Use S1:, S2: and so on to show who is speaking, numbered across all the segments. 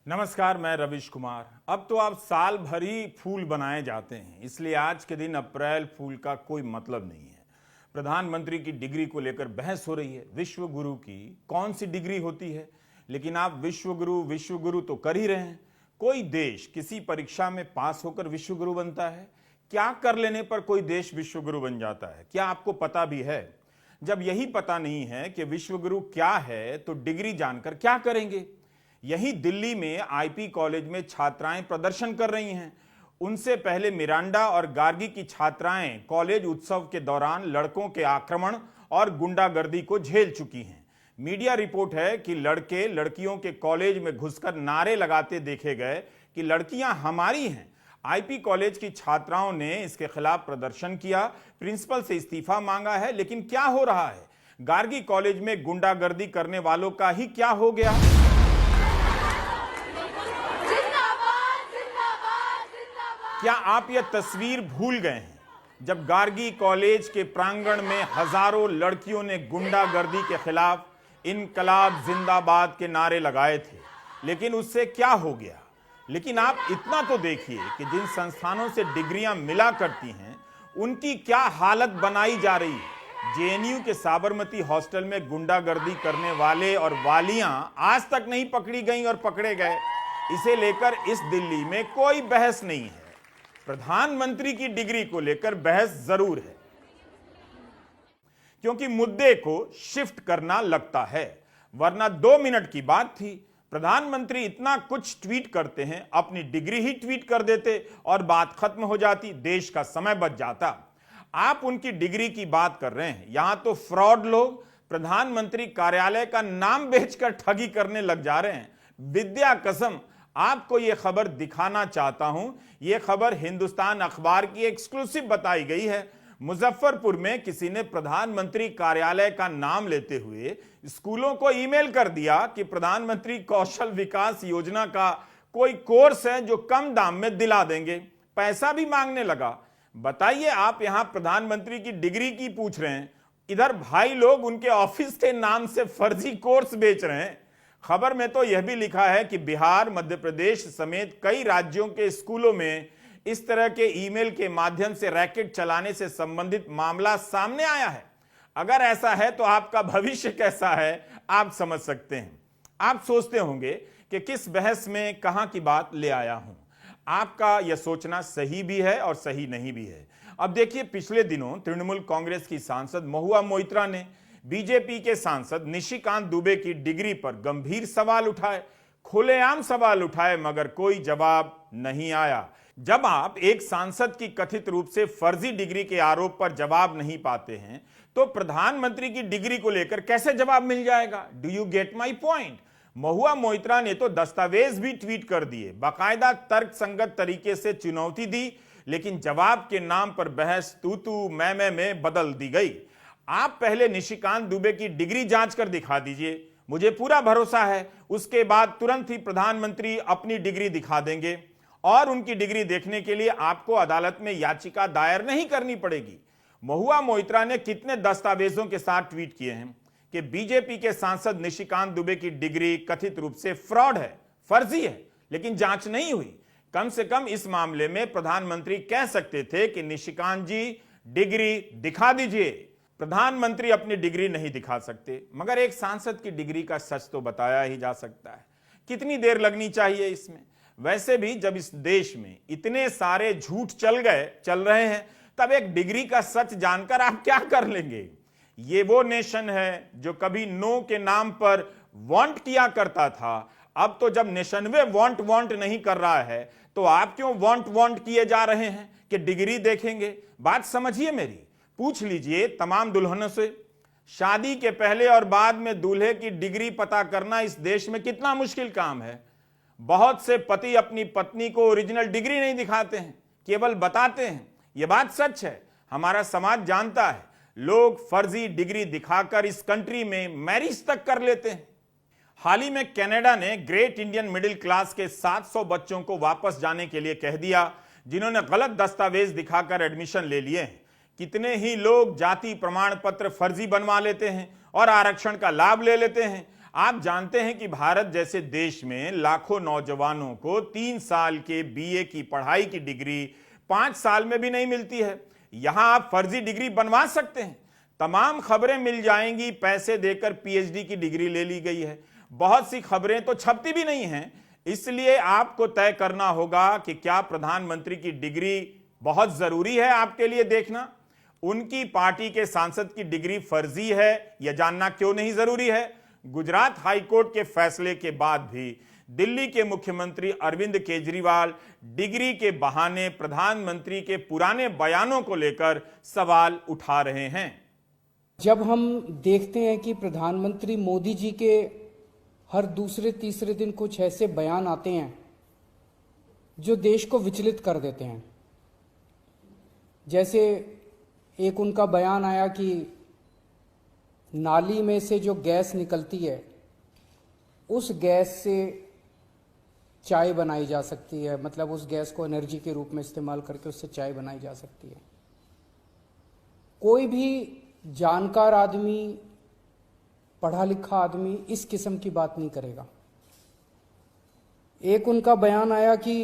S1: नमस्कार, मैं रविश कुमार। अब तो आप साल भर ही फूल बनाए जाते हैं, इसलिए आज के दिन अप्रैल फूल का कोई मतलब नहीं है। प्रधानमंत्री की डिग्री को लेकर बहस हो रही है। विश्व गुरु की कौन सी डिग्री होती है? लेकिन आप विश्व गुरु तो कर ही रहे हैं। कोई देश किसी परीक्षा में पास होकर विश्व गुरु बनता है? क्या कर लेने पर कोई देश विश्व गुरु बन जाता है? क्या आपको पता भी है? जब यही पता नहीं है कि विश्व गुरु क्या है, तो डिग्री जानकर क्या करेंगे? यही दिल्ली में आईपी कॉलेज में छात्राएं प्रदर्शन कर रही हैं। उनसे पहले मिरांडा और गार्गी की छात्राएं कॉलेज उत्सव के दौरान लड़कों के आक्रमण और गुंडागर्दी को झेल चुकी हैं। मीडिया रिपोर्ट है कि लड़के लड़कियों के कॉलेज में घुसकर नारे लगाते देखे गए कि लड़कियां हमारी हैं। आईपी कॉलेज की छात्राओं ने इसके खिलाफ प्रदर्शन किया, प्रिंसिपल से इस्तीफा मांगा है। लेकिन क्या हो रहा है? गार्गी कॉलेज में गुंडागर्दी करने वालों का ही क्या हो गया? क्या आप यह तस्वीर भूल गए हैं जब गार्गी कॉलेज के प्रांगण में हजारों लड़कियों ने गुंडागर्दी के खिलाफ इनकलाब जिंदाबाद के नारे लगाए थे? लेकिन उससे क्या हो गया? लेकिन आप इतना तो देखिए कि जिन संस्थानों से डिग्रियां मिला करती हैं, उनकी क्या हालत बनाई जा रही है। जेएनयू के साबरमती हॉस्टल में गुंडागर्दी करने वाले और वालियां आज तक नहीं पकड़ी गई और पकड़े गए। इसे लेकर इस दिल्ली में कोई बहस नहीं है। प्रधानमंत्री की डिग्री को लेकर बहस जरूर है, क्योंकि मुद्दे को शिफ्ट करना लगता है, वरना 2 मिनट की बात थी। प्रधानमंत्री इतना कुछ ट्वीट करते हैं, अपनी डिग्री ही ट्वीट कर देते और बात खत्म हो जाती, देश का समय बच जाता। आप उनकी डिग्री की बात कर रहे हैं। यहां तो फ्रॉड लोग प्रधानमंत्री कार्यालय का नाम बेचकर ठगी करने लग जा रहे हैं। विद्या कसम, आपको यह खबर दिखाना चाहता हूं। यह खबर हिंदुस्तान अखबार की एक्सक्लूसिव बताई गई है। मुजफ्फरपुर में किसी ने प्रधानमंत्री कार्यालय का नाम लेते हुए स्कूलों को ईमेल कर दिया कि प्रधानमंत्री कौशल विकास योजना का कोई कोर्स है जो कम दाम में दिला देंगे। पैसा भी मांगने लगा। बताइए, आप यहां प्रधानमंत्री की डिग्री की पूछ रहे हैं, इधर भाई लोग उनके ऑफिस के नाम से फर्जी कोर्स बेच रहे हैं। खबर में तो यह भी लिखा है कि बिहार, मध्य प्रदेश समेत कई राज्यों के स्कूलों में इस तरह के ईमेल के माध्यम से रैकेट चलाने से संबंधित मामला सामने आया है। अगर ऐसा है तो आपका भविष्य कैसा है, आप समझ सकते हैं। आप सोचते होंगे कि किस बहस में कहां की बात ले आया हूं। आपका यह सोचना सही भी है और सही नहीं भी है। अब देखिए, पिछले दिनों तृणमूल कांग्रेस की सांसद महुआ मोइत्रा ने बीजेपी के सांसद निशिकांत दुबे की डिग्री पर गंभीर सवाल उठाए, खुलेआम सवाल उठाए, मगर कोई जवाब नहीं आया। जब आप एक सांसद की कथित रूप से फर्जी डिग्री के आरोप पर जवाब नहीं पाते हैं, तो प्रधानमंत्री की डिग्री को लेकर कैसे जवाब मिल जाएगा? Do you get my point? Mahua Moitra ने तो दस्तावेज भी ट्वीट कर दिए, बाकायदा तर्क संगत तरीके से चुनौती दी, लेकिन जवाब के नाम पर बहस तू मैं में बदल दी गई। आप पहले निशिकांत दुबे की डिग्री जांच कर दिखा दीजिए, मुझे पूरा भरोसा है उसके बाद तुरंत ही प्रधानमंत्री अपनी डिग्री दिखा देंगे और उनकी डिग्री देखने के लिए आपको अदालत में याचिका दायर नहीं करनी पड़ेगी। महुआ मोइत्रा ने कितने दस्तावेजों के साथ ट्वीट किए हैं कि बीजेपी के सांसद निशिकांत दुबे की डिग्री कथित रूप से फ्रॉड है, फर्जी है, लेकिन जांच नहीं हुई। कम से कम इस मामले में प्रधानमंत्री कह सकते थे कि निशिकांत जी डिग्री दिखा दीजिए। प्रधानमंत्री अपनी डिग्री नहीं दिखा सकते, मगर एक सांसद की डिग्री का सच तो बताया ही जा सकता है। कितनी देर लगनी चाहिए इसमें? वैसे भी जब इस देश में इतने सारे झूठ चल रहे हैं, तब एक डिग्री का सच जानकर आप क्या कर लेंगे? ये वो नेशन है जो कभी नो के नाम पर वांट किया करता था। अब तो जब नेशनवे वांट नहीं कर रहा है, तो आप क्यों वांट किए जा रहे हैं कि डिग्री देखेंगे? बात समझिए मेरी। पूछ लीजिए तमाम दुल्हनों से, शादी के पहले और बाद में दूल्हे की डिग्री पता करना इस देश में कितना मुश्किल काम है। बहुत से पति अपनी पत्नी को ओरिजिनल डिग्री नहीं दिखाते हैं, केवल बताते हैं। यह बात सच है, हमारा समाज जानता है। लोग फर्जी डिग्री दिखाकर इस कंट्री में मैरिज तक कर लेते हैं। हाल ही में कनाडा ने ग्रेट इंडियन मिडिल क्लास के 700 बच्चों को वापस जाने के लिए कह दिया, जिन्होंने गलत दस्तावेज दिखाकर एडमिशन ले लिए हैं। कितने ही लोग जाति प्रमाण पत्र फर्जी बनवा लेते हैं और आरक्षण का लाभ ले लेते हैं। आप जानते हैं कि भारत जैसे देश में लाखों नौजवानों को 3 साल के बीए की पढ़ाई की डिग्री 5 साल में भी नहीं मिलती है। यहां आप फर्जी डिग्री बनवा सकते हैं। तमाम खबरें मिल जाएंगी, पैसे देकर पीएचडी की डिग्री ले ली गई है। बहुत सी खबरें तो छपती भी नहीं हैं। इसलिए आपको तय करना होगा कि क्या प्रधानमंत्री की डिग्री बहुत जरूरी है आपके लिए देखना। उनकी पार्टी के सांसद की डिग्री फर्जी है, यह जानना क्यों नहीं जरूरी है। गुजरात हाईकोर्ट के फैसले के बाद भी दिल्ली के मुख्यमंत्री अरविंद केजरीवाल डिग्री के बहाने प्रधानमंत्री के पुराने बयानों को लेकर सवाल उठा रहे हैं।
S2: जब हम देखते हैं कि प्रधानमंत्री मोदी जी के हर दूसरे तीसरे दिन कुछ ऐसे बयान आते हैं जो देश को विचलित कर देते हैं, जैसे एक उनका बयान आया कि नाली में से जो गैस निकलती है उस गैस से चाय बनाई जा सकती है, मतलब उस गैस को एनर्जी के रूप में इस्तेमाल करके उससे चाय बनाई जा सकती है। कोई भी जानकार आदमी, पढ़ा लिखा आदमी इस किस्म की बात नहीं करेगा। एक उनका बयान आया कि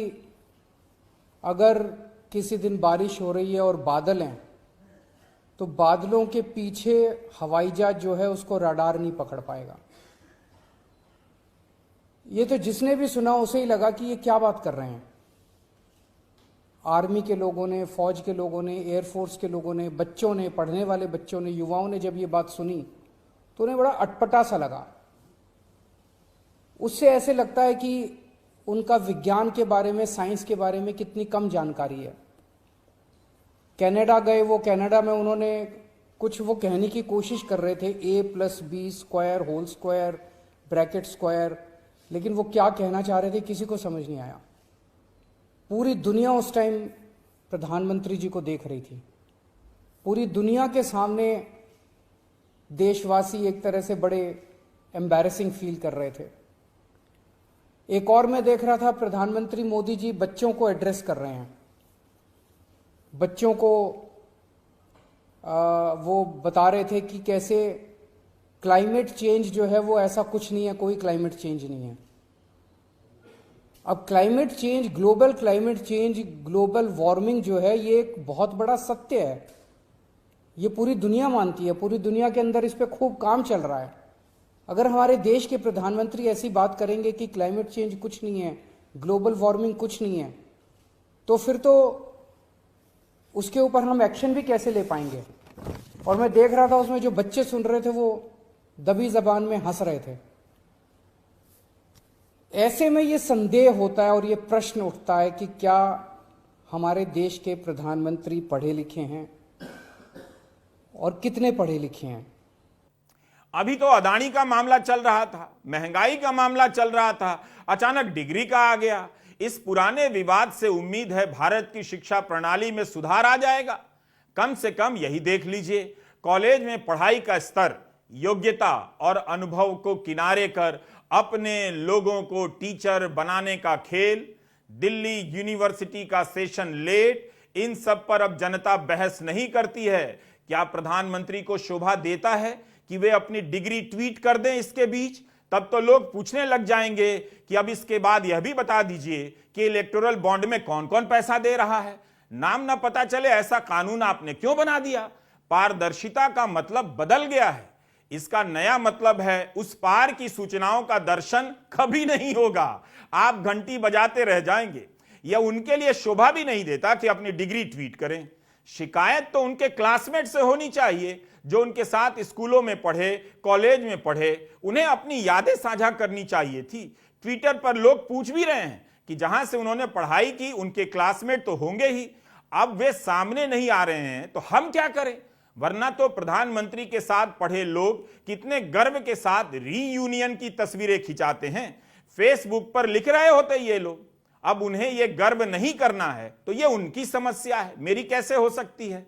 S2: अगर किसी दिन बारिश हो रही है और बादल हैं तो बादलों के पीछे हवाई जहाज जो है उसको रडार नहीं पकड़ पाएगा। ये तो जिसने भी सुना उसे ही लगा कि ये क्या बात कर रहे हैं। आर्मी के लोगों ने, फौज के लोगों ने, एयरफोर्स के लोगों ने, बच्चों ने, पढ़ने वाले बच्चों ने, युवाओं ने जब ये बात सुनी तो उन्हें बड़ा अटपटा सा लगा। उससे ऐसे लगता है कि उनका विज्ञान के बारे में, साइंस के बारे में कितनी कम जानकारी है। कनाडा गए, वो कनाडा में उन्होंने कुछ वो कहने की कोशिश कर रहे थे, a+b² whole square bracket square, लेकिन वो क्या कहना चाह रहे थे किसी को समझ नहीं आया। पूरी दुनिया उस टाइम प्रधानमंत्री जी को देख रही थी। पूरी दुनिया के सामने देशवासी एक तरह से बड़े एम्बैरेसिंग फील कर रहे थे। एक और मैं देख रहा था, प्रधानमंत्री मोदी जी बच्चों को एड्रेस कर रहे हैं। बच्चों को वो बता रहे थे कि कैसे क्लाइमेट चेंज जो है वो ऐसा कुछ नहीं है, कोई क्लाइमेट चेंज नहीं है। अब climate change, global climate change, global warming जो है ये एक बहुत बड़ा सत्य है। ये पूरी दुनिया मानती है, पूरी दुनिया के अंदर इस पे खूब काम चल रहा है। अगर हमारे देश के प्रधानमंत्री ऐसी बात करेंगे कि क्लाइमेट चेंज कुछ नहीं है, ग्लोबल वार्मिंग कुछ नहीं है, तो फिर तो उसके ऊपर हम एक्शन भी कैसे ले पाएंगे। और मैं देख रहा था उसमें जो बच्चे सुन रहे थे वो दबी जबान में हंस रहे थे। ऐसे में ये संदेह होता है और ये प्रश्न उठता है कि क्या हमारे देश के प्रधानमंत्री पढ़े लिखे हैं और कितने पढ़े लिखे हैं।
S1: अभी तो अदानी का मामला चल रहा था, महंगाई का मामला चल रहा था, अचानक डिग्री का आ गया। इस पुराने विवाद से उम्मीद है भारत की शिक्षा प्रणाली में सुधार आ जाएगा। कम से कम यही देख लीजिए, कॉलेज में पढ़ाई का स्तर, योग्यता और अनुभव को किनारे कर अपने लोगों को टीचर बनाने का खेल, दिल्ली यूनिवर्सिटी का सेशन लेट, इन सब पर अब जनता बहस नहीं करती है। क्या प्रधानमंत्री को शोभा देता है कि वे अपनी डिग्री ट्वीट कर दें इसके बीच? तब तो लोग पूछने लग जाएंगे कि अब इसके बाद यह भी बता दीजिए कि इलेक्टोरल बॉन्ड में कौन कौन पैसा दे रहा है। नाम ना पता चले ऐसा कानून आपने क्यों बना दिया। पारदर्शिता का मतलब बदल गया है। इसका नया मतलब है उस पार की सूचनाओं का दर्शन कभी नहीं होगा। आप घंटी बजाते रह जाएंगे। यह उनके लिए शोभा भी नहीं देता कि अपनी डिग्री ट्वीट करें। शिकायत तो उनके क्लासमेट से होनी चाहिए जो उनके साथ स्कूलों में पढ़े, कॉलेज में पढ़े। उन्हें अपनी यादें साझा करनी चाहिए थी। ट्विटर पर लोग पूछ भी रहे हैं कि जहां से उन्होंने पढ़ाई की उनके क्लासमेट तो होंगे ही। अब वे सामने नहीं आ रहे हैं तो हम क्या करें। वरना तो प्रधानमंत्री के साथ पढ़े लोग कितने गर्व के साथ रीयूनियन की तस्वीरें खिंचाते हैं, फेसबुक पर लिख रहे होते ये लोग। अब उन्हें यह गर्व नहीं करना है तो यह उनकी समस्या है, मेरी कैसे हो सकती है।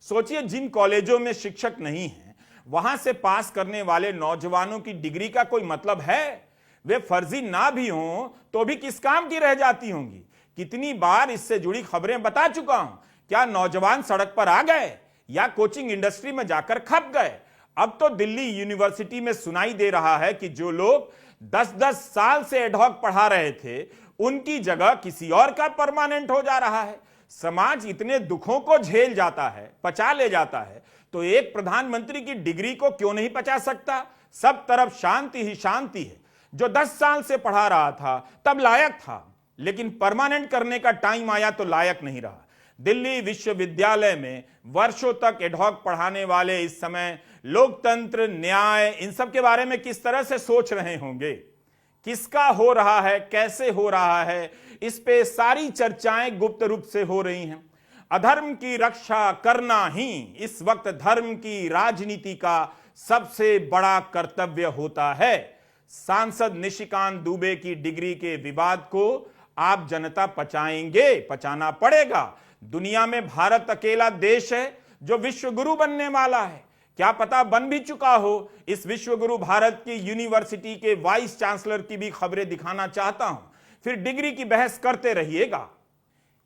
S1: सोचिए, जिन कॉलेजों में शिक्षक नहीं हैं वहां से पास करने वाले नौजवानों की डिग्री का कोई मतलब है? वे फर्जी ना भी हों तो भी किस काम की रह जाती होंगी। कितनी बार इससे जुड़ी खबरें बता चुका हूं। क्या नौजवान सड़क पर आ गए या कोचिंग इंडस्ट्री में जाकर खप गए? अब तो दिल्ली यूनिवर्सिटी में सुनाई दे रहा है कि जो लोग 10-10 साल से एडहॉक पढ़ा रहे थे उनकी जगह किसी और का परमानेंट हो जा रहा है। समाज इतने दुखों को झेल जाता है, पचा ले जाता है, तो एक प्रधानमंत्री की डिग्री को क्यों नहीं पचा सकता? सब तरफ शांति ही शांति है। जो 10 साल से पढ़ा रहा था तब लायक था, लेकिन परमानेंट करने का टाइम आया तो लायक नहीं रहा। दिल्ली विश्वविद्यालय में वर्षों तक एडहॉक पढ़ाने वाले इस समय लोकतंत्र, न्याय, इन सब के बारे में किस तरह से सोच रहे होंगे? किसका हो रहा है, कैसे हो रहा है, इस पे सारी चर्चाएं गुप्त रूप से हो रही हैं। अधर्म की रक्षा करना ही इस वक्त धर्म की राजनीति का सबसे बड़ा कर्तव्य होता है। सांसद निशिकांत दुबे की डिग्री के विवाद को आप जनता पचाएंगे, पचाना पड़ेगा। दुनिया में भारत अकेला देश है जो विश्व गुरु बनने वाला है। क्या पता बन भी चुका हो। इस विश्व गुरु भारत की यूनिवर्सिटी के वाइस चांसलर की भी खबरें दिखाना चाहता हूं, फिर डिग्री की बहस करते रहिएगा।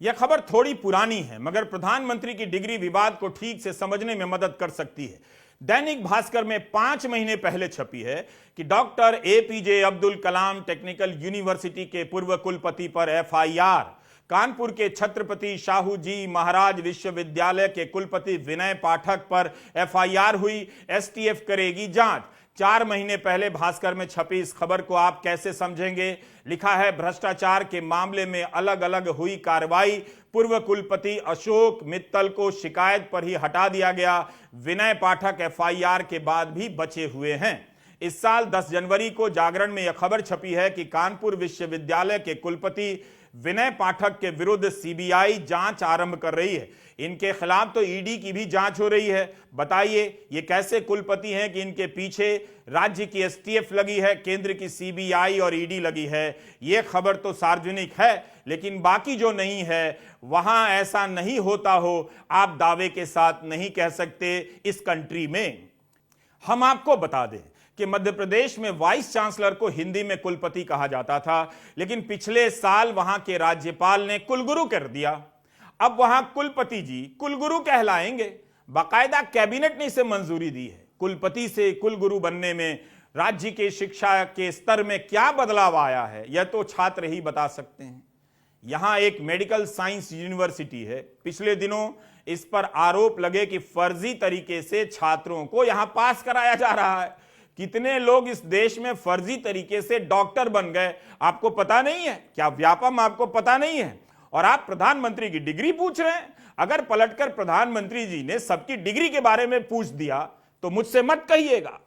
S1: यह खबर थोड़ी पुरानी है, मगर प्रधानमंत्री की डिग्री विवाद को ठीक से समझने में मदद कर सकती है। दैनिक भास्कर में 5 महीने पहले छपी है कि doctor APJ Abdul Kalam technical university के पूर्व कुलपति पर एफआईआर, कानपुर के छत्रपति शाहू जी महाराज विश्वविद्यालय के कुलपति विनय पाठक पर एफआईआर हुई। एसटीएफ करेगी जांच। 4 महीने पहले भास्कर में छपी इस खबर को आप कैसे समझेंगे? लिखा है, भ्रष्टाचार के मामले में अलग अलग हुई कार्रवाई, पूर्व कुलपति अशोक मित्तल को शिकायत पर ही हटा दिया गया। विनय पाठक एफआईआर के बाद भी बचे हुए हैं। इस साल 10 जनवरी को जागरण में यह खबर छपी है कि कानपुर विश्वविद्यालय के कुलपति विनय पाठक के विरुद्ध सीबीआई जांच आरंभ कर रही है। इनके खिलाफ तो ईडी की भी जांच हो रही है। बताइए, ये कैसे कुलपति हैं कि इनके पीछे राज्य की एसटीएफ लगी है, केंद्र की सीबीआई और ईडी लगी है? ये खबर तो सार्वजनिक है, लेकिन बाकी जो नहीं है वहां ऐसा नहीं होता हो, आप दावे के साथ नहीं कह सकते इस कंट्री में। हम आपको बता दें कि मध्य प्रदेश में वाइस चांसलर को हिंदी में कुलपति कहा जाता था, लेकिन पिछले साल वहां के राज्यपाल ने कुलगुरु कर दिया। अब वहां कुलपति जी कुलगुरु कहलाएंगे। बाकायदा कैबिनेट ने इसे मंजूरी दी है। कुलपति से कुलगुरु बनने में राज्य के शिक्षा के स्तर में क्या बदलाव आया है, यह तो छात्र ही बता सकते हैं। यहां एक मेडिकल साइंस यूनिवर्सिटी है। पिछले दिनों इस पर आरोप लगे कि फर्जी तरीके से छात्रों को यहां पास कराया जा रहा है। कितने लोग इस देश में फर्जी तरीके से डॉक्टर बन गए, आपको पता नहीं है क्या? व्यापम आपको पता नहीं है? और आप प्रधानमंत्री की डिग्री पूछ रहे हैं। अगर पलटकर प्रधानमंत्री जी ने सबकी डिग्री के बारे में पूछ दिया तो मुझसे मत कहिएगा।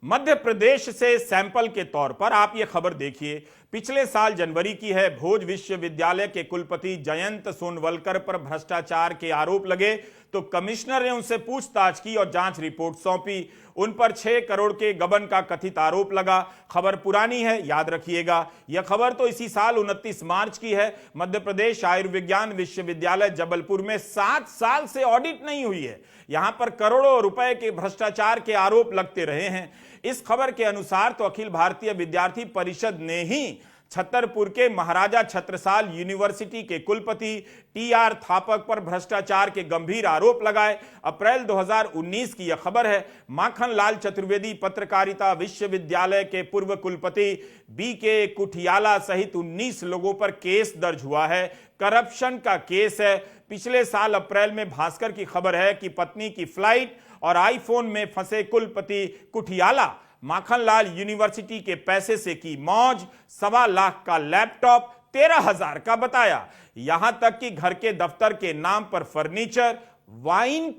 S1: मध्य प्रदेश से सैंपल के तौर पर आप यह खबर देखिए, पिछले साल जनवरी की है। भोज विश्वविद्यालय के कुलपति जयंत सोनवलकर पर भ्रष्टाचार के आरोप लगे तो कमिश्नर ने उनसे पूछताछ की और जांच रिपोर्ट सौंपी। उन पर 6 करोड़ के गबन का कथित आरोप लगा। खबर पुरानी है, याद रखिएगा। यह खबर तो इसी साल 29 मार्च की है। मध्य प्रदेश आयुर्विज्ञान विश्वविद्यालय जबलपुर में 7 साल से ऑडिट नहीं हुई है। यहां पर करोड़ों रुपए के भ्रष्टाचार के आरोप लगते रहे हैं। इस खबर के अनुसार तो अखिल भारतीय विद्यार्थी परिषद ने ही छतरपुर के महाराजा छत्रसाल यूनिवर्सिटी के कुलपति टीआर थापक पर भ्रष्टाचार के गंभीर आरोप लगाए। अप्रैल 2019 की यह खबर है। माखन लाल चतुर्वेदी पत्रकारिता विश्वविद्यालय के पूर्व कुलपति बीके कुठियाला सहित 19 लोगों पर केस दर्ज हुआ है। करप्शन का केस है। पिछले साल अप्रैल में भास्कर की खबर है कि पत्नी की फ्लाइट और आईफोन में फंसे कुलपति कुठियाला माखनलाल यूनिवर्सिटी के पैसे से की मौज। 1.25 लाख का लैपटॉप 13,000 का बताया। यहां तक कि घर के दफ्तर के नाम पर फर्नीचर। वाइन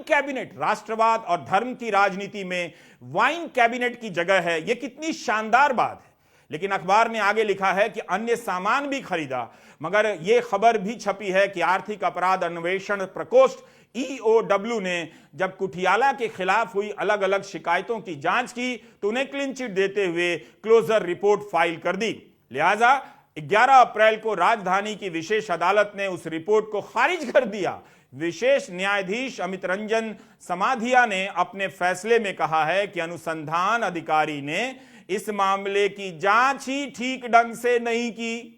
S1: कैबिनेट राष्ट्रवाद और धर्म की राजनीति में वाइन कैबिनेट की जगह है। यह कितनी शानदार बात है। लेकिन अखबार ने आगे लिखा है कि अन्य सामान भी खरीदा। मगर यह खबर भी छपी है कि आर्थिक अपराध अन्वेषण प्रकोष्ठ EOW ने जब कुठियाला के खिलाफ हुई अलग अलग शिकायतों की जांच की तो उन्हें क्लीन चिट देते हुए क्लोजर रिपोर्ट फाइल कर दी। लिहाजा 11 अप्रैल को राजधानी की विशेष अदालत ने उस रिपोर्ट को खारिज कर दिया। विशेष न्यायाधीश अमित रंजन समाधिया ने अपने फैसले में कहा है कि अनुसंधान अधिकारी ने इस मामले की जांच ही ठीक ढंग से नहीं की।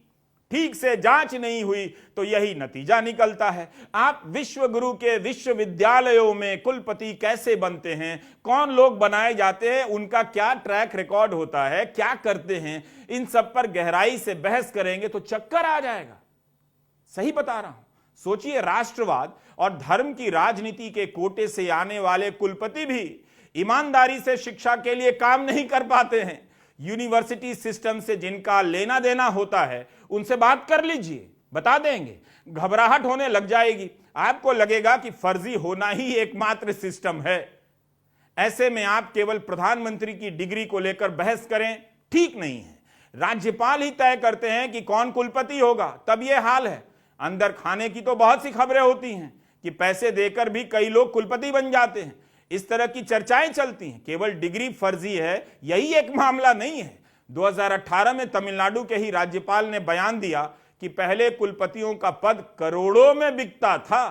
S1: ठीक से जांच नहीं हुई तो यही नतीजा निकलता है। आप विश्व गुरु के विश्वविद्यालयों में कुलपति कैसे बनते हैं, कौन लोग बनाए जाते हैं, उनका क्या ट्रैक रिकॉर्ड होता है, क्या करते हैं, इन सब पर गहराई से बहस करेंगे तो चक्कर आ जाएगा। सही बता रहा हूं। सोचिए, राष्ट्रवाद और धर्म की राजनीति के कोटे से आने वाले कुलपति भी ईमानदारी से शिक्षा के लिए काम नहीं कर पाते हैं। यूनिवर्सिटी सिस्टम से जिनका लेना देना होता है उनसे बात कर लीजिए, बता देंगे। घबराहट होने लग जाएगी, आपको लगेगा कि फर्जी होना ही एकमात्र सिस्टम है। ऐसे में आप केवल प्रधानमंत्री की डिग्री को लेकर बहस करें, ठीक नहीं है। राज्यपाल ही तय करते हैं कि कौन कुलपति होगा, तब यह हाल है। अंदर खाने की तो बहुत सी खबरें होती हैं कि पैसे देकर भी कई लोग कुलपति बन जाते हैं। इस तरह की चर्चाएं चलती हैं। केवल डिग्री फर्जी है यही एक मामला नहीं है। 2018 में तमिलनाडु के ही राज्यपाल ने बयान दिया कि पहले कुलपतियों का पद करोड़ों में बिकता था।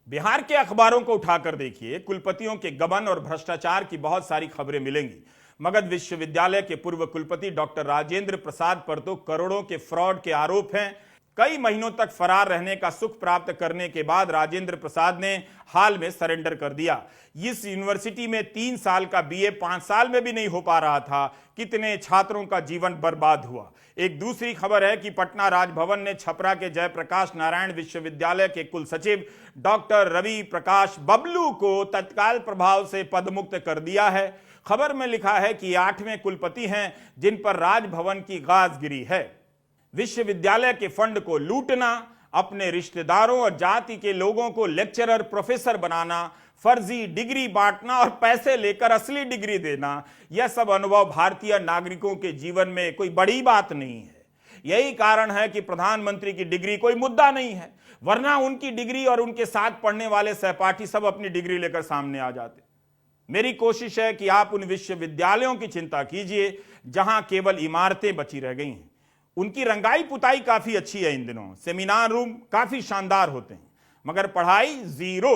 S1: बिहार के अखबारों को उठाकर देखिए, कुलपतियों के गबन और भ्रष्टाचार की बहुत सारी खबरें मिलेंगी। मगध विश्वविद्यालय के पूर्व कुलपति डॉक्टर राजेंद्र प्रसाद पर तो करोड़ों के फ्रॉड के आरोप हैं। कई महीनों तक फरार रहने का सुख प्राप्त करने के बाद राजेंद्र प्रसाद ने हाल में सरेंडर कर दिया। इस यूनिवर्सिटी में 3 साल का बीए 5 साल में भी नहीं हो पा रहा था। कितने छात्रों का जीवन बर्बाद हुआ। एक दूसरी खबर है कि पटना राजभवन ने छपरा के जयप्रकाश नारायण विश्वविद्यालय के कुल सचिव डॉक्टर रवि प्रकाश बबलू को तत्काल प्रभाव से पदमुक्त कर दिया है। खबर में लिखा है कि 8वें कुलपति हैं जिन पर राजभवन की गाज गिरी है। विश्वविद्यालय के फंड को लूटना, अपने रिश्तेदारों और जाति के लोगों को लेक्चरर प्रोफेसर बनाना, फर्जी डिग्री बांटना और पैसे लेकर असली डिग्री देना, यह सब अनुभव भारतीय नागरिकों के जीवन में कोई बड़ी बात नहीं है। यही कारण है कि प्रधानमंत्री की डिग्री कोई मुद्दा नहीं है, वरना उनकी डिग्री और उनके साथ पढ़ने वाले सहपाठी सब अपनी डिग्री लेकर सामने आ जाते। मेरी कोशिश है कि आप उन विश्वविद्यालयों की चिंता कीजिए जहां केवल इमारतें बची रह गई हैं। उनकी रंगाई पुताई काफी अच्छी है इन दिनों, सेमिनार रूम काफी शानदार होते हैं, मगर पढ़ाई जीरो।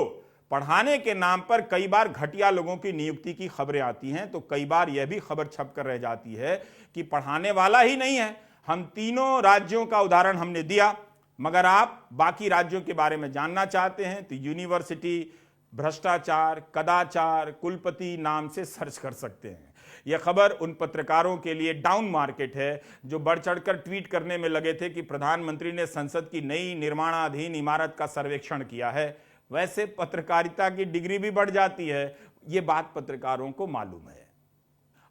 S1: पढ़ाने के नाम पर कई बार घटिया लोगों की नियुक्ति की खबरें आती हैं, तो कई बार यह भी खबर छप कर रह जाती है कि पढ़ाने वाला ही नहीं है। हम तीनों राज्यों का उदाहरण हमने दिया, मगर आप बाकी राज्यों के बारे में जानना चाहते हैं तो यूनिवर्सिटी भ्रष्टाचार, कदाचार, कुलपति नाम से सर्च कर सकते हैं। यह खबर उन पत्रकारों के लिए डाउन मार्केट है जो बढ़ चढ़कर ट्वीट करने में लगे थे कि प्रधानमंत्री ने संसद की नई निर्माणाधीन इमारत का सर्वेक्षण किया है। वैसे पत्रकारिता की डिग्री भी बढ़ जाती है, यह बात पत्रकारों को मालूम है।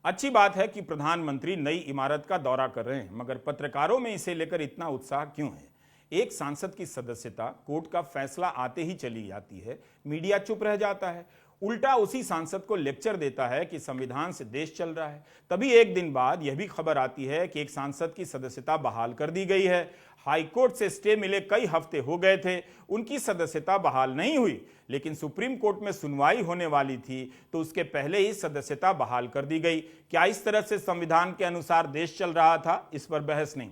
S1: अच्छी बात है कि प्रधानमंत्री नई इमारत का दौरा कर रहे हैं, मगर पत्रकारों में इसे लेकर इतना उत्साह क्यों है? एक सांसद की सदस्यता कोर्ट का फैसला आते ही चली जाती है, मीडिया चुप रह जाता है, उल्टा उसी सांसद को लेक्चर देता है कि संविधान से देश चल रहा है। तभी एक दिन बाद यह भी खबर आती है कि एक सांसद की सदस्यता बहाल कर दी गई है। हाईकोर्ट से स्टे मिले कई हफ्ते हो गए थे, उनकी सदस्यता बहाल नहीं हुई, लेकिन सुप्रीम कोर्ट में सुनवाई होने वाली थी तो उसके पहले ही सदस्यता बहाल कर दी गई। क्या इस तरह से संविधान के अनुसार देश चल रहा था? इस पर बहस नहीं।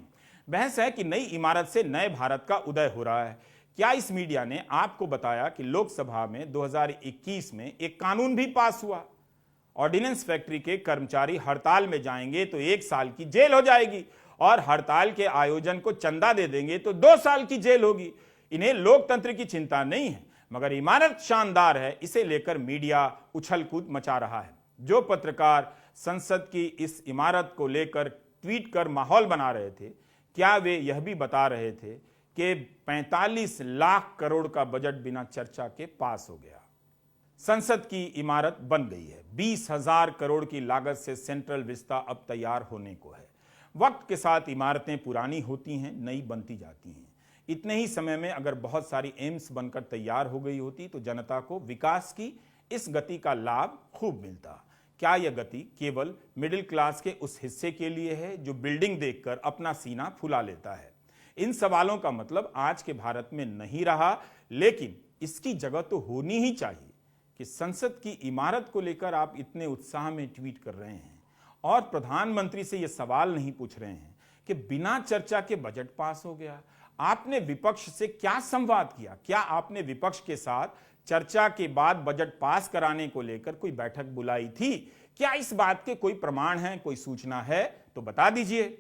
S1: बहस है कि नई इमारत से नए भारत का उदय हो रहा है। क्या इस मीडिया ने आपको बताया कि लोकसभा में 2021 में एक कानून भी पास हुआ? ऑर्डिनेंस फैक्ट्री के कर्मचारी हड़ताल में जाएंगे तो 1 साल की जेल हो जाएगी, और हड़ताल के आयोजन को चंदा दे देंगे तो 2 साल की जेल होगी। इन्हें लोकतंत्र की चिंता नहीं है, मगर इमारत शानदार है, इसे लेकर मीडिया उछल कूद मचा रहा है। जो पत्रकार संसद की इस इमारत को लेकर ट्वीट कर माहौल बना रहे थे, क्या वे यह भी बता रहे थे कि 45 लाख करोड़ का बजट बिना चर्चा के पास हो गया? संसद की इमारत बन गई है। 20,000 करोड़ की लागत से सेंट्रल विस्ता अब तैयार होने को है। वक्त के साथ इमारतें पुरानी होती हैं, नई बनती जाती हैं। इतने ही समय में अगर बहुत सारी एम्स बनकर तैयार हो गई होती तो जनता को विकास की इस गति का लाभ खूब मिलता। क्या यह गति केवल मिडिल क्लास के उस हिस्से के लिए है जो बिल्डिंग देखकर अपना सीना फुला लेता है? इन सवालों का मतलब आज के भारत में नहीं रहा, लेकिन इसकी जगह तो होनी ही चाहिए कि संसद की इमारत को लेकर आप इतने उत्साह में ट्वीट कर रहे हैं और प्रधानमंत्री से यह सवाल नहीं पूछ रहे हैं कि बिना चर्चा के बजट पास हो गया। आपने विपक्ष से क्या संवाद किया? क्या आपने विपक्ष के साथ चर्चा के बाद बजट पास कराने को लेकर कोई बैठक बुलाई थी? क्या इस बात के कोई प्रमाण है, कोई सूचना है तो बता दीजिए।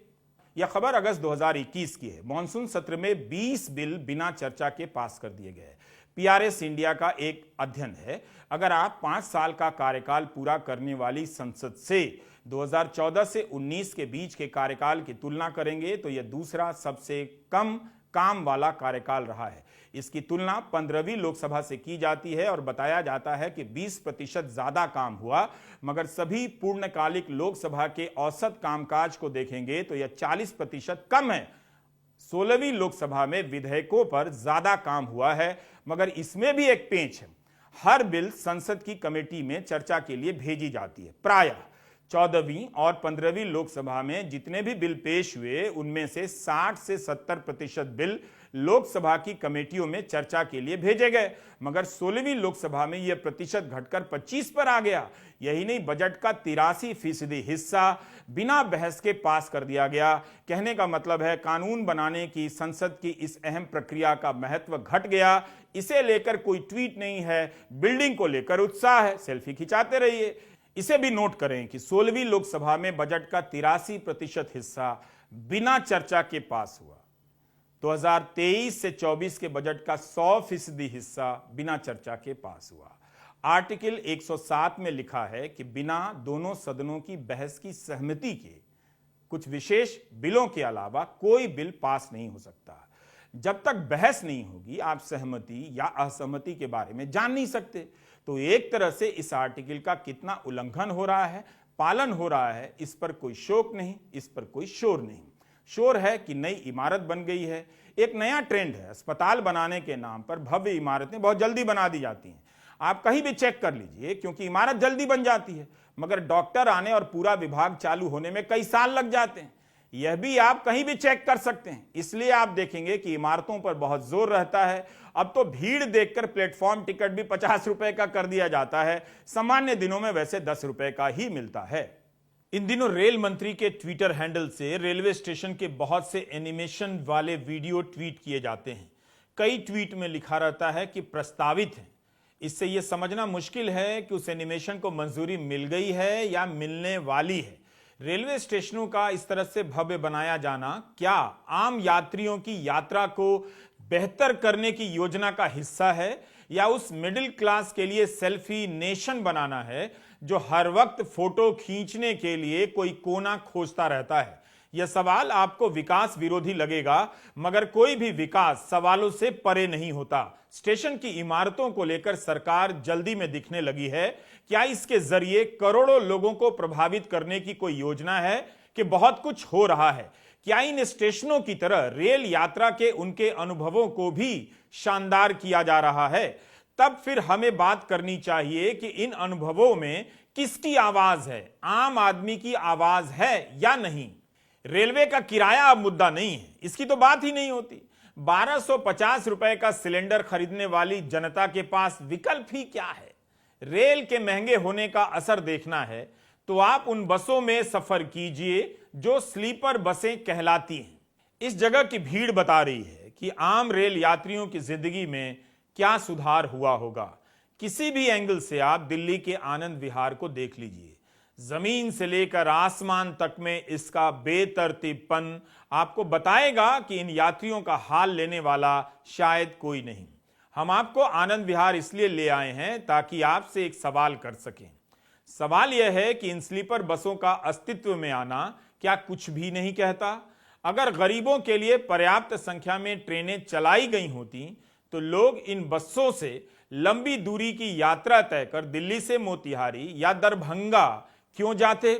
S1: यह खबर अगस्त 2021 की है। मॉनसून सत्र में 20 बिल बिना चर्चा के पास कर दिए गए। पीआरएस इंडिया का एक अध्ययन है, अगर आप 5 साल का कार्यकाल पूरा करने वाली संसद से 2014 से 19 के बीच के कार्यकाल की तुलना करेंगे तो यह दूसरा सबसे कम काम वाला कार्यकाल रहा है। इसकी तुलना 15वीं लोकसभा से की जाती है और बताया जाता है कि 20% ज्यादा काम हुआ, मगर सभी पूर्णकालिक लोकसभा के औसत कामकाज को देखेंगे तो यह 40% कम है। 16वीं लोकसभा में विधेयकों पर ज्यादा काम हुआ है, मगर इसमें भी एक पेंच है। हर बिल संसद की कमेटी में चर्चा के लिए भेजी जाती है। प्रायः 14वीं और 15वीं लोकसभा में जितने भी बिल पेश हुए उनमें से 60 से 70% बिल लोकसभा की कमेटियों में चर्चा के लिए भेजे गए, मगर 16वीं लोकसभा में यह प्रतिशत घटकर 25 पर आ गया। यही नहीं, बजट का 83% हिस्सा बिना बहस के पास कर दिया गया। कहने का मतलब है कानून बनाने की संसद की इस अहम प्रक्रिया का महत्व घट गया। इसे लेकर कोई ट्वीट नहीं है, बिल्डिंग को लेकर उत्साह है, सेल्फी खिंचाते रहिए। इसे भी नोट करें कि 16वीं लोकसभा में बजट का 83% हिस्सा बिना चर्चा के पास हुआ। 2023 से 24 के बजट का 100% हिस्सा बिना चर्चा के पास हुआ। आर्टिकल 107 में लिखा है कि बिना दोनों सदनों की बहस की सहमति के कुछ विशेष बिलों के अलावा कोई बिल पास नहीं हो सकता। जब तक बहस नहीं होगी आप सहमति या असहमति के बारे में जान नहीं सकते। तो एक तरह से इस आर्टिकल का कितना उल्लंघन हो रहा है, पालन हो रहा है, इस पर कोई शोक नहीं, इस पर कोई शोर नहीं। शोर है कि नई इमारत बन गई है। एक नया ट्रेंड है, अस्पताल बनाने के नाम पर भव्य इमारतें बहुत जल्दी बना दी जाती हैं। आप कहीं भी चेक कर लीजिए, क्योंकि इमारत जल्दी बन जाती है, मगर डॉक्टर आने और पूरा विभाग चालू होने में कई साल लग जाते हैं। यह भी आप कहीं भी चेक कर सकते हैं। इसलिए आप देखेंगे कि इमारतों पर बहुत जोर रहता है। अब तो भीड़ देखकर प्लेटफॉर्म टिकट भी 50 रुपए का कर दिया जाता है। सामान्य दिनों में वैसे 10 रुपए का ही मिलता है। इन दिनों रेल मंत्री के ट्विटर हैंडल से रेलवे स्टेशन के बहुत से एनिमेशन वाले वीडियो ट्वीट किए जाते हैं। कई ट्वीट में लिखा रहता है कि प्रस्तावित है। इससे यह समझना मुश्किल है कि उस एनिमेशन को मंजूरी मिल गई है या मिलने वाली है। रेलवे स्टेशनों का इस तरह से भव्य बनाया जाना क्या आम यात्रियों की यात्रा को बेहतर करने की योजना का हिस्सा है, या उस मिडिल क्लास के लिए सेल्फी नेशन बनाना है जो हर वक्त फोटो खींचने के लिए कोई कोना खोजता रहता है? यह सवाल आपको विकास विरोधी लगेगा, मगर कोई भी विकास सवालों से परे नहीं होता। स्टेशन की इमारतों को लेकर सरकार जल्दी में दिखने लगी है। क्या इसके जरिए करोड़ों लोगों को प्रभावित करने की कोई योजना है कि बहुत कुछ हो रहा है? क्या इन स्टेशनों की तरह रेल यात्रा के उनके अनुभवों को भी शानदार किया जा रहा है? तब फिर हमें बात करनी चाहिए कि इन अनुभवों में किसकी आवाज है, आम आदमी की आवाज है या नहीं। रेलवे का किराया अब मुद्दा नहीं है, इसकी तो बात ही नहीं होती। 1250 रुपए का सिलेंडर खरीदने वाली जनता के पास विकल्प ही क्या है? रेल के महंगे होने का असर देखना है तो आप उन बसों में सफर कीजिए जो स्लीपर बसें कहलाती हैं। इस जगह की भीड़ बता रही है कि आम रेल यात्रियों की जिंदगी में क्या सुधार हुआ होगा। किसी भी एंगल से आप दिल्ली के आनंद विहार को देख लीजिए, जमीन से लेकर आसमान तक में इसका बेतरतीबपन आपको बताएगा कि इन यात्रियों का हाल लेने वाला शायद कोई नहीं। हम आपको आनंद विहार इसलिए ले आए हैं ताकि आपसे एक सवाल कर सकें। सवाल यह है कि इन स्लीपर बसों का अस्तित्व में आना क्या कुछ भी नहीं कहता? अगर गरीबों के लिए पर्याप्त संख्या में ट्रेनें चलाई गई होती तो लोग इन बसों से लंबी दूरी की यात्रा तय कर दिल्ली से मोतिहारी या दरभंगा क्यों जाते?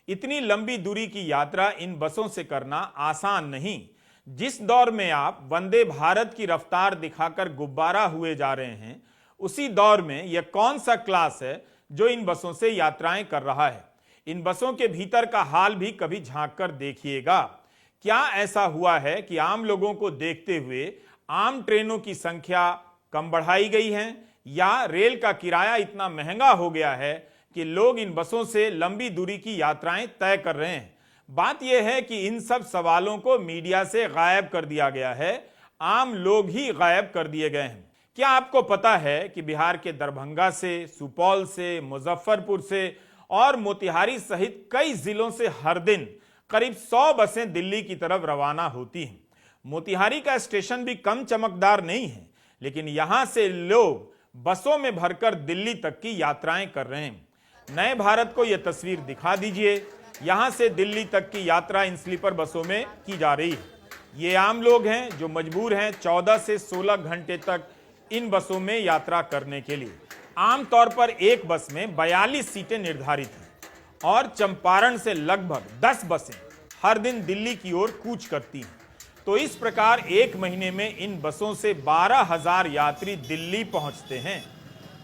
S1: इतनी लंबी दूरी की यात्रा इन बसों से करना आसान नहीं। जिस दौर में आप वंदे भारत की रफ्तार दिखाकर गुब्बारा हुए जा रहे हैं, उसी दौर में यह कौन सा क्लास है जो इन बसों से यात्राएं कर रहा है? इन बसों के भीतर का हाल भी कभी झांक कर देखिएगा। क्या ऐसा हुआ है कि आम लोगों को देखते हुए आम ट्रेनों की संख्या कम बढ़ाई गई है, या रेल का किराया इतना महंगा हो गया है कि लोग इन बसों से लंबी दूरी की यात्राएं तय कर रहे हैं? बात यह है कि इन सब सवालों को मीडिया से गायब कर दिया गया है, आम लोग ही गायब कर दिए गए हैं। क्या आपको पता है कि बिहार के दरभंगा से, सुपौल से, मुजफ्फरपुर से और मोतिहारी सहित कई जिलों से हर दिन करीब 100 बसें दिल्ली की तरफ रवाना होती हैं। मोतिहारी का स्टेशन भी कम चमकदार नहीं है, लेकिन यहां से लोग बसों में भरकर दिल्ली तक की यात्राएं कर रहे हैं। नए भारत को यह तस्वीर दिखा दीजिए। यहां से दिल्ली तक की यात्रा इन स्लीपर बसों में की जा रही है। ये आम लोग हैं जो मजबूर हैं 14 से 16 घंटे तक इन बसों में यात्रा करने के लिए। आमतौर पर एक बस में 42 सीटें निर्धारित हैं और चंपारण से लगभग 10 बसें हर दिन दिल्ली की ओर कूच करती हैं। तो इस प्रकार एक महीने में इन बसों से 12,000 यात्री दिल्ली पहुंचते हैं।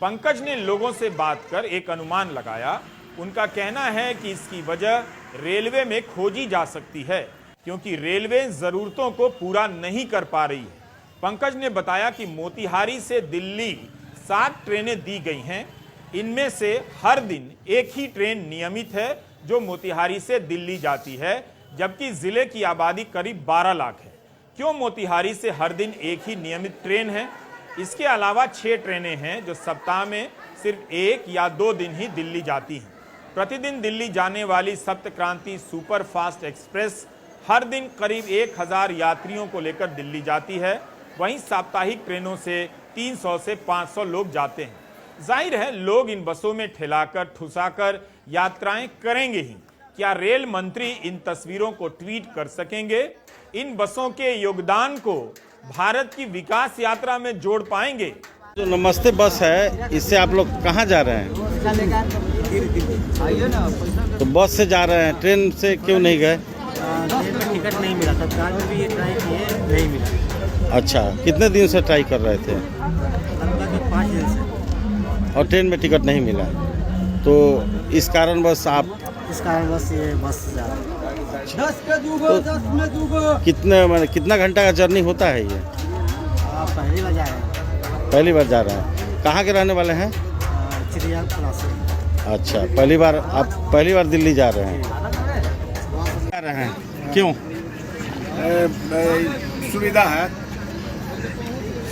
S1: पंकज ने लोगों से बात कर एक अनुमान लगाया। उनका कहना है कि इसकी वजह रेलवे में खोजी जा सकती है, क्योंकि रेलवे जरूरतों को पूरा नहीं कर पा रही है। पंकज ने बताया कि मोतिहारी से दिल्ली 7 ट्रेनें दी गई हैं। इनमें से हर दिन एक ही ट्रेन नियमित है जो मोतिहारी से दिल्ली जाती है, जबकि जिले की आबादी करीब 12 लाख है। क्यों मोतिहारी से हर दिन एक ही नियमित ट्रेन है? इसके अलावा 6 ट्रेनें हैं जो सप्ताह में सिर्फ 1 या 2 दिन ही दिल्ली जाती हैं। प्रतिदिन दिल्ली जाने वाली सप्त क्रांति सुपर फास्ट एक्सप्रेस हर दिन करीब 1000 यात्रियों को लेकर दिल्ली जाती है। वहीं साप्ताहिक ट्रेनों से 300 से 500 लोग जाते हैं। जाहिर है लोग इन बसों में ठेलाकर ठुसाकर यात्राएं करेंगे ही। क्या रेल मंत्री इन तस्वीरों को ट्वीट कर सकेंगे? इन बसों के योगदान को भारत की विकास यात्रा में जोड़ पाएंगे?
S3: जो नमस्ते बस है, इससे आप लोग कहाँ जा रहे हैं? तो बस से जा रहे हैं, ट्रेन से क्यों नहीं गए?
S4: टिकट नहीं मिला, तत्काल में भी ये ट्राई किए, नहीं मिला।
S3: अच्छा, कितने दिन से ट्राई कर रहे थे?
S4: लगभग 5 दिन से।
S3: और ट्रेन में टिकट नहीं मिला, तो इस कारण बस आप
S4: इस कारण बस ये बस से जा रहे हैं।
S3: कितना घंटा का जर्नी होता है ये?
S4: आप पहली बार जा रहे हैं?
S3: पहली बार जा रहे हैं। कहाँ के रहने वाले हैं?
S4: चिड़ियाखला से।
S3: अच्छा, आप पहली बार दिल्ली जा रहे हैं? जा रहे हैं, क्यों?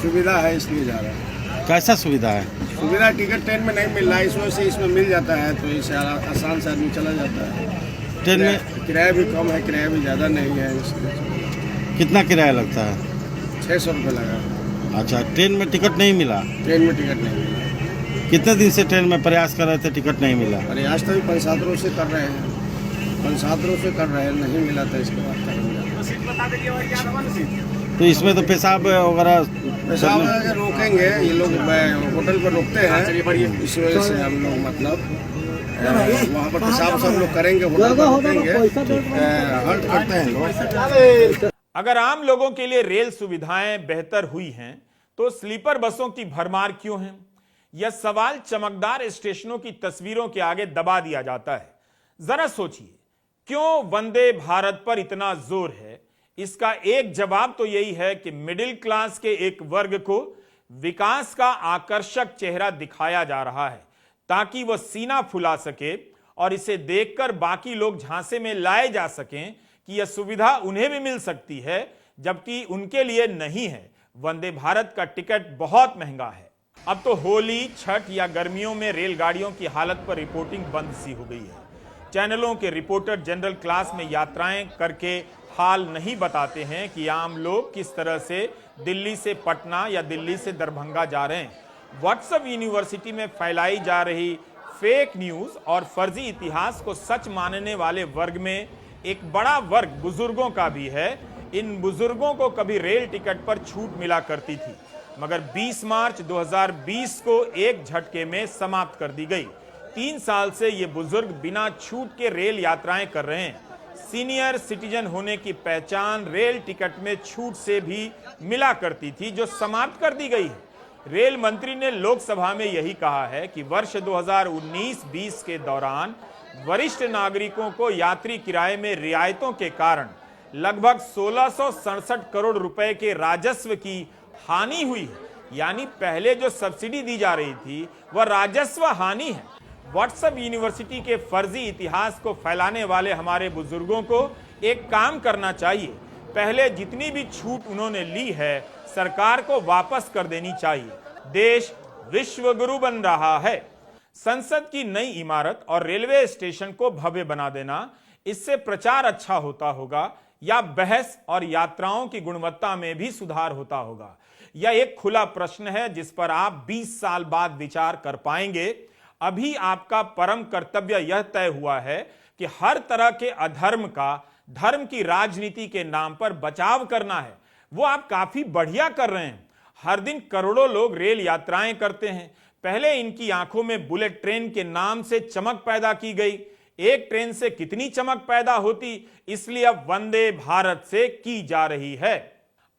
S5: सुविधा है इसलिए जा रहा है।
S3: कैसा सुविधा है?
S5: सुविधा टिकट ट्रेन में नहीं मिल रहा है, इस वजह से इसमें मिल जाता है, तो इससे आसान से आदमी चला जाता है।
S3: ट्रेन में
S5: किराया भी कम है, किराया भी ज़्यादा नहीं है इसलिए।
S3: कितना किराया लगता है?
S5: 600 रुपये लगा।
S3: अच्छा, ट्रेन में टिकट नहीं मिला?
S5: ट्रेन में टिकट नहीं मिला।
S3: कितने दिन से ट्रेन में प्रयास कर रहे थे, टिकट नहीं मिला?
S5: अरे आज तक 5-7 रोज से कर रहे हैं, 5-7 रोज से कर रहे हैं, नहीं मिला था। इसके बाद
S3: तो इसमें तो पेशाब वगैरह
S5: रोकेंगे ये लोग, होटल पर रोकते हैं, इस वजह से हम लोग मतलब वहाँ पर पेशाब सब लोग करेंगे, होटल पर रोकेंगे, हल्ट करते हैं लोग।
S1: अगर आम लोगों के लिए रेल सुविधाएं बेहतर हुई हैं, तो स्लीपर बसों की भरमार क्यों है? यह सवाल चमकदार स्टेशनों की तस्वीरों के आगे दबा दिया जाता है। जरा सोचिए, क्यों वंदे भारत पर इतना जोर है? इसका एक जवाब तो यही है कि मिडिल क्लास के एक वर्ग को विकास का आकर्षक चेहरा दिखाया जा रहा है, ताकि वह सीना फुला सके और इसे देखकर बाकी लोग झांसे में लाए जा सकें कि यह सुविधा उन्हें भी मिल सकती है, जबकि उनके लिए नहीं है। वंदे भारत का टिकट बहुत महंगा है। अब तो होली, छठ या गर्मियों में रेलगाड़ियों की हालत पर रिपोर्टिंग बंद सी हो गई है। चैनलों के रिपोर्टर जनरल क्लास में यात्राएं करके हाल नहीं बताते हैं कि आम लोग किस तरह से दिल्ली से पटना या दिल्ली से दरभंगा जा रहे हैं। व्हाट्सएप यूनिवर्सिटी में फैलाई जा रही फेक न्यूज और फर्जी इतिहास को सच मानने वाले वर्ग में एक बड़ा वर्ग बुजुर्गों का भी है। इन बुजुर्गों को कभी रेल टिकट पर छूट मिला करती थी, मगर 20 मार्च 2020 को एक झटके में समाप्त कर दी गई। 3 साल से ये बुजुर्ग बिना छूट के रेल यात्राएं कर रहे हैं। सीनियर सिटीजन होने की पहचान रेल टिकट में छूट से भी मिला करती थी, जो समाप्त कर दी गई है। रेल मंत्री ने लोकसभा में यही कहा है कि वर्ष 2019-20 के दौरान वरिष्ठ नागरिकों को यात्री किराए में रियायतों के कारण लगभग 1667 करोड़ रुपए के राजस्व की हानि हुई है। यानी पहले जो सब्सिडी दी जा रही थी वह राजस्व हानि है। व्हाट्सएप यूनिवर्सिटी के फर्जी इतिहास को फैलाने वाले हमारे बुजुर्गों को एक काम करना चाहिए। पहले जितनी भी छूट उन्होंने ली है, सरकार को वापस कर देनी चाहिए। देश विश्व गुरु बन रहा है। संसद की नई इमारत और रेलवे स्टेशन को भव्य बना देना इससे प्रचार अच्छा होता होगा या बहस और यात्राओं की गुणवत्ता में भी सुधार होता होगा? यह एक खुला प्रश्न है जिस पर आप 20 साल बाद विचार कर पाएंगे। अभी आपका परम कर्तव्य यह तय हुआ है कि हर तरह के अधर्म का धर्म की राजनीति के नाम पर बचाव करना है। वो आप काफी बढ़िया कर रहे हैं। हर दिन करोड़ों लोग रेल यात्राएं करते हैं। पहले इनकी आंखों में बुलेट ट्रेन के नाम से चमक पैदा की गई। एक ट्रेन से कितनी चमक पैदा होती, इसलिए अब वंदे भारत से की जा रही है।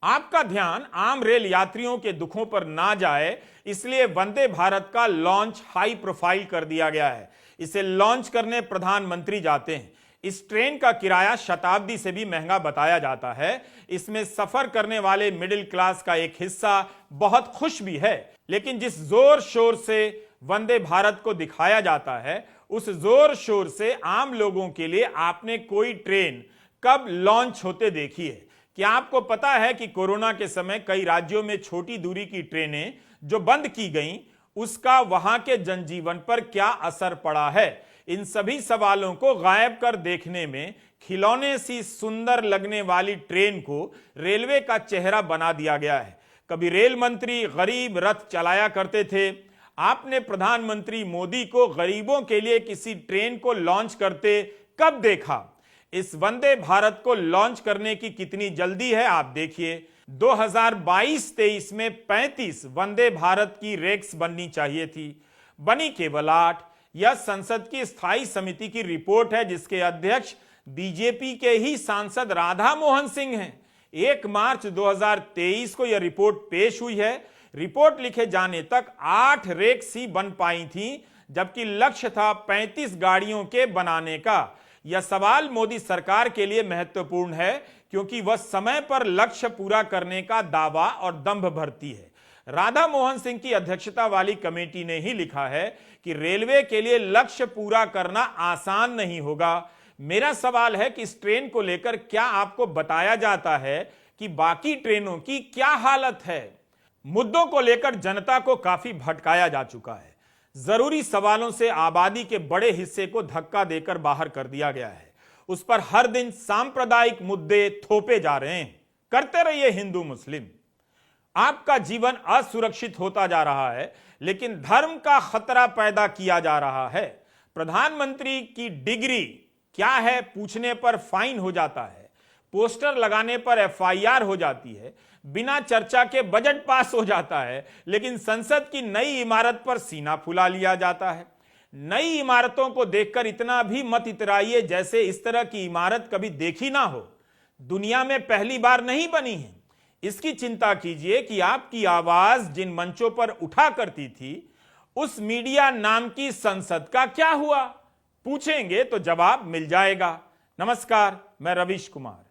S1: आपका ध्यान आम रेल यात्रियों के दुखों पर ना जाए, इसलिए वंदे भारत का लॉन्च हाई प्रोफाइल कर दिया गया है। इसे लॉन्च करने प्रधानमंत्री जाते हैं। इस ट्रेन का किराया शताब्दी से भी महंगा बताया जाता है। इसमें सफर करने वाले मिडिल क्लास का एक हिस्सा बहुत खुश भी है, लेकिन जिस जोर शोर से वंदे भारत को दिखाया जाता है, उस जोर शोर से आम लोगों के लिए आपने कोई ट्रेन कब लॉन्च होते देखी है? क्या आपको पता है कि कोरोना के समय कई राज्यों में छोटी दूरी की ट्रेनें जो बंद की गईं, उसका वहां के जनजीवन पर क्या असर पड़ा है? इन सभी सवालों को गायब कर देखने में खिलौने सी सुंदर लगने वाली ट्रेन को रेलवे का चेहरा बना दिया गया है। कभी रेल मंत्री गरीब रथ चलाया करते थे। आपने प्रधानमंत्री मोदी को गरीबों के लिए किसी ट्रेन को लॉन्च करते कब देखा? इस वंदे भारत को लॉन्च करने की कितनी जल्दी है आप देखिए। 2022-23 में 35 वंदे भारत की रेक्स बननी चाहिए थी, बनी केवल 8। यह संसद की स्थायी समिति की रिपोर्ट है जिसके अध्यक्ष बीजेपी के ही सांसद राधा मोहन सिंह हैं। 1 मार्च 2023 को यह रिपोर्ट पेश हुई है। रिपोर्ट लिखे जाने तक 8 रेक्स ही बन पाई थी, जबकि लक्ष्य था 35 गाड़ियों के बनाने का। यह सवाल मोदी सरकार के लिए महत्वपूर्ण है क्योंकि वह समय पर लक्ष्य पूरा करने का दावा और दंभ भरती है। राधा मोहन सिंह की अध्यक्षता वाली कमेटी ने ही लिखा है कि रेलवे के लिए लक्ष्य पूरा करना आसान नहीं होगा। मेरा सवाल है कि इस ट्रेन को लेकर क्या आपको बताया जाता है कि बाकी ट्रेनों की क्या हालत है? मुद्दों को लेकर जनता को काफी भटकाया जा चुका है। जरूरी सवालों से आबादी के बड़े हिस्से को धक्का देकर बाहर कर दिया गया है। उस पर हर दिन सांप्रदायिक मुद्दे थोपे जा रहे हैं। करते रहिए हिंदू मुस्लिम। आपका जीवन असुरक्षित होता जा रहा है, लेकिन धर्म का खतरा पैदा किया जा रहा है। प्रधानमंत्री की डिग्री क्या है पूछने पर फाइन हो जाता है, पोस्टर लगाने पर एफआईआर हो जाती है, बिना चर्चा के बजट पास हो जाता है, लेकिन संसद की नई इमारत पर सीना फुला लिया जाता है। नई इमारतों को देखकर इतना भी मत इतराइए जैसे इस तरह की इमारत कभी देखी ना हो। दुनिया में पहली बार नहीं बनी है। इसकी चिंता कीजिए कि आपकी आवाज जिन मंचों पर उठा करती थी, उस मीडिया नाम की संसद का क्या हुआ? पूछेंगे तो जवाब मिल जाएगा। नमस्कार, मैं रवीश कुमार।